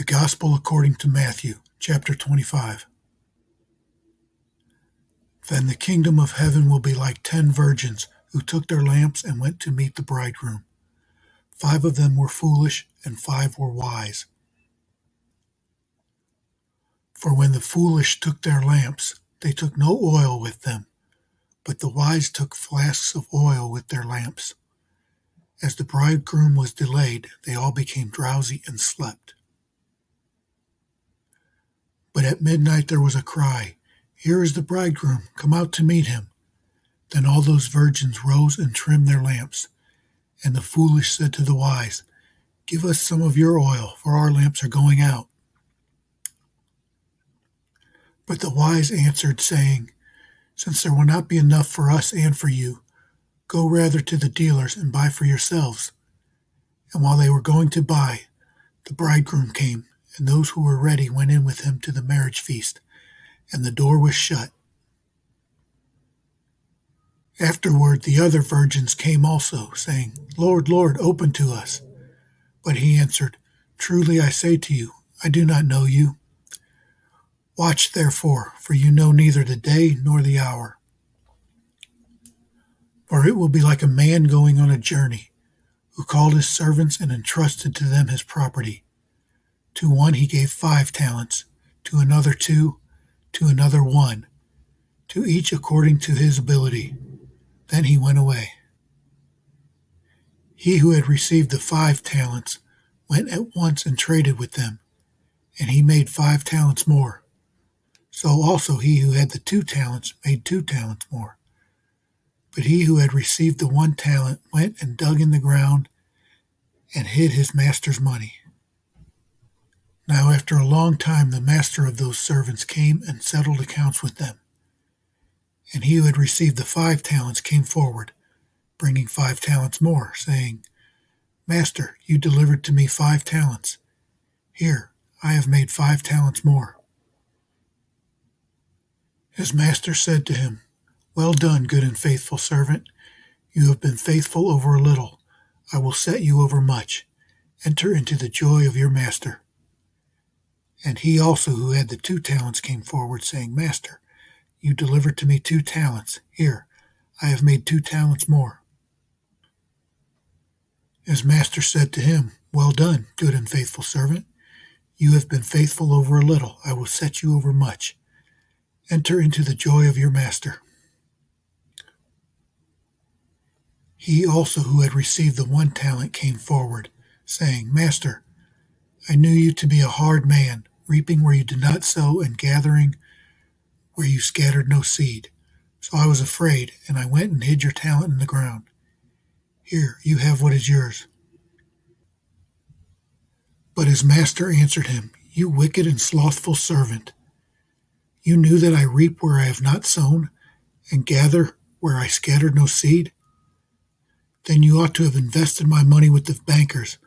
Gospel according to Matthew, chapter 25. Then the kingdom of heaven will be like 10 virgins who took their lamps and went to meet the bridegroom. 5 of them were foolish, and 5 were wise. For when the foolish took their lamps, they took no oil with them, but the wise took flasks of oil with their lamps. As the bridegroom was delayed, they all became drowsy and slept. But at midnight there was a cry, "Here is the bridegroom, come out to meet him." Then all those virgins rose and trimmed their lamps. And the foolish said to the wise, "Give us some of your oil, for our lamps are going out." But the wise answered, saying, "Since there will not be enough for us and for you, go rather to the dealers and buy for yourselves." And while they were going to buy, the bridegroom came, and those who were ready went in with him to the marriage feast, and the door was shut. Afterward the other virgins came also, saying, "Lord, Lord, open to us." But he answered, "Truly I say to you, I do not know you. Watch therefore, for you know neither the day nor the hour. For it will be like a man going on a journey, who called his servants and entrusted to them his property. To one he gave 5 talents, to another 2, to another 1, to each according to his ability. Then he went away. He who had received the 5 talents went at once and traded with them, and he made 5 talents more. So also he who had the 2 talents made 2 talents more. But he who had received the 1 talent went and dug in the ground and hid his master's money. Now after a long time the master of those servants came and settled accounts with them. And he who had received the 5 talents came forward, bringing 5 talents more, saying, "Master, you delivered to me 5 talents. Here, I have made 5 talents more." His master said to him, "Well done, good and faithful servant. You have been faithful over a little. I will set you over much. Enter into the joy of your master." And he also who had the 2 talents came forward, saying, "Master, you delivered to me 2 talents. Here, I have made 2 talents more." His master said to him, "Well done, good and faithful servant. You have been faithful over a little. I will set you over much. Enter into the joy of your master." He also who had received the 1 talent came forward, saying, "Master, I knew you to be a hard man, reaping where you did not sow and gathering where you scattered no seed. So I was afraid, and I went and hid your talent in the ground. Here, you have what is yours." But his master answered him, "You wicked and slothful servant. You knew that I reap where I have not sown, and gather where I scattered no seed? Then you ought to have invested my money with the bankers,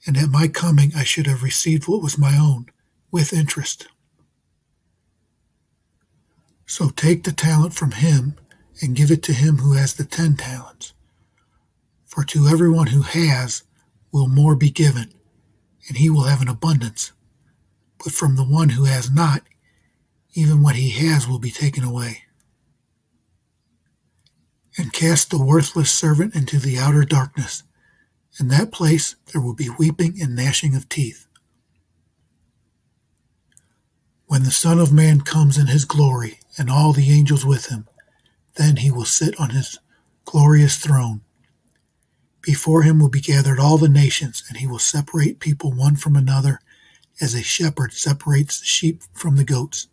and at my coming I should have received what was my own, with interest. So take the talent from him and give it to him who has the 10 talents. For to everyone who has will more be given, and he will have an abundance. But from the one who has not, even what he has will be taken away. And cast the worthless servant into the outer darkness. In that place there will be weeping and gnashing of teeth. When the Son of Man comes in his glory, and all the angels with him, then he will sit on his glorious throne. Before him will be gathered all the nations, and he will separate people one from another, as a shepherd separates the sheep from the goats.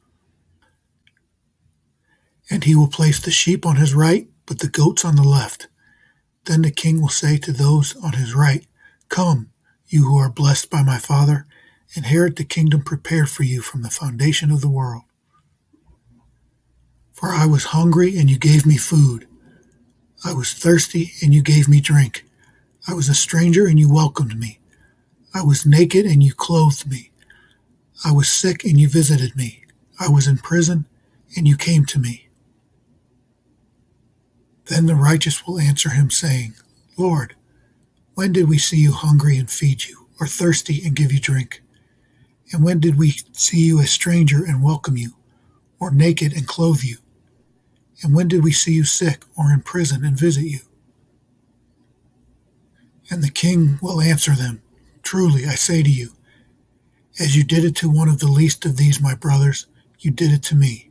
And he will place the sheep on his right, but the goats on the left. Then the king will say to those on his right, "Come, you who are blessed by my Father, inherit the kingdom prepared for you from the foundation of the world. For I was hungry, and you gave me food. I was thirsty, and you gave me drink. I was a stranger, and you welcomed me. I was naked, and you clothed me. I was sick, and you visited me. I was in prison, and you came to me." Then the righteous will answer him, saying, "Lord, when did we see you hungry and feed you, or thirsty and give you drink? And when did we see you a stranger and welcome you, or naked and clothe you? And when did we see you sick or in prison and visit you?" And the king will answer them, "Truly, I say to you, as you did it to one of the least of these my brothers, you did it to me."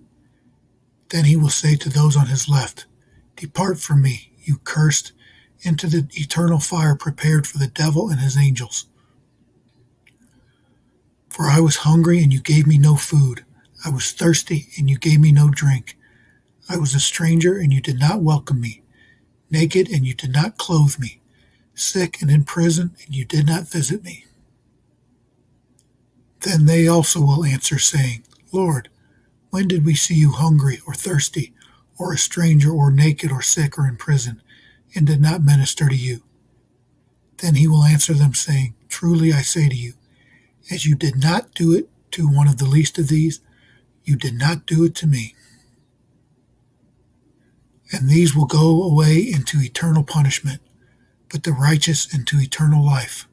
Then he will say to those on his left, "Depart from me, you cursed, into the eternal fire prepared for the devil and his angels. For I was hungry, and you gave me no food. I was thirsty, and you gave me no drink. I was a stranger, and you did not welcome me. Naked, and you did not clothe me. Sick and in prison, and you did not visit me." Then they also will answer, saying, "Lord, when did we see you hungry or thirsty, or a stranger, or naked, or sick, or in prison, and did not minister to you?" Then he will answer them, saying, "Truly I say to you, as you did not do it to one of the least of these, you did not do it to me." And these will go away into eternal punishment, but the righteous into eternal life.